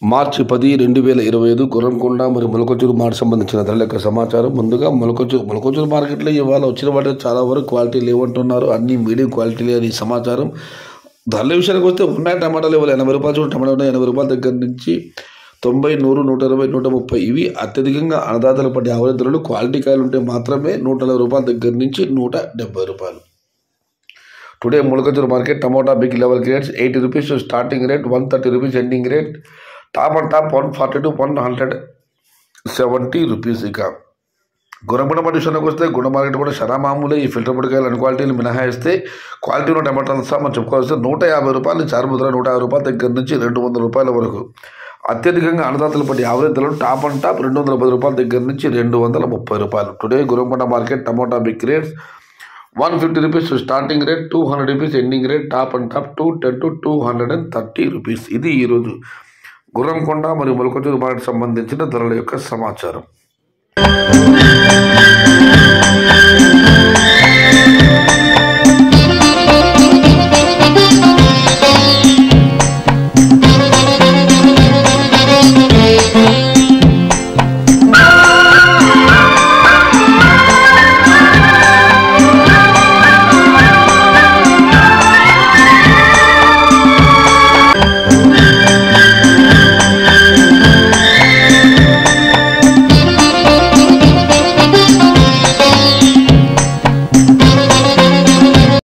మార్చి 10, 2025 గుర్రంకొండ మరియు మొలకొచ్చూరు మార్కెట్ సంబంధించిన ధరల యొక్క సమాచారం. ముందుగా మొలకొచ్చూరు మార్కెట్లో ఇవాళ వచ్చిన వాటి చాలా వరకు క్వాలిటీ లేవంటున్నారు. అన్ని మీడియం క్వాలిటీ అని సమాచారం. ధరల విషయానికి వస్తే ఉన్నాయి టమాటాలు ఇవాళ 80 రూపాయలు చూడండి. టమాటా ఉన్నాయి 80 రూపాయల దగ్గర నుంచి 90, 100, 120, 130 ఇవి అత్యధికంగా అన్నదాతలు పడే యావరేజ్ ధరలు. క్వాలిటీ కాయలు ఉంటే మాత్రమే 140 రూపాయల దగ్గర నుంచి 170 రూపాయలు. టుడే మొలకొచ్చూరు market tomato big level grades 80 rupees starting rate, 130 rupees ending rate, top and top 140 to 170 rupees. ఇక గుణపడ విషయానికి వస్తే గుణ మార్కెట్ కూడా శరా మామూలే. ఈ ఫిల్టర్ పొడికాయలు అన్ని క్వాలిటీలు మినహాయిస్తే క్వాలిటీ ఉన్న టమాటాలు మనం చెప్పుకోవాల్సి 150 రూపాయలు నుంచి ఆరుముద్ర 150 రూపాయల దగ్గర నుంచి 200 రూపాయల వరకు. అత్యధికంగా అన్నదాతలు పడి యావరేజ్ ధరలు టాప్ అండ్ టాప్ 210 రూపాయల దగ్గర నుంచి 230 రూపాయలు. Today Gurramkonda market tomato big rates 150 rupees starting rate, 200 rupees ending rate, top and top 210 to 230 rupees. ఇది ఈరోజు గుర్రంకొండ మరియు మొలకొచ్చూరు మార్కెట్ సంబంధించిన ధరల యొక్క సమాచారం.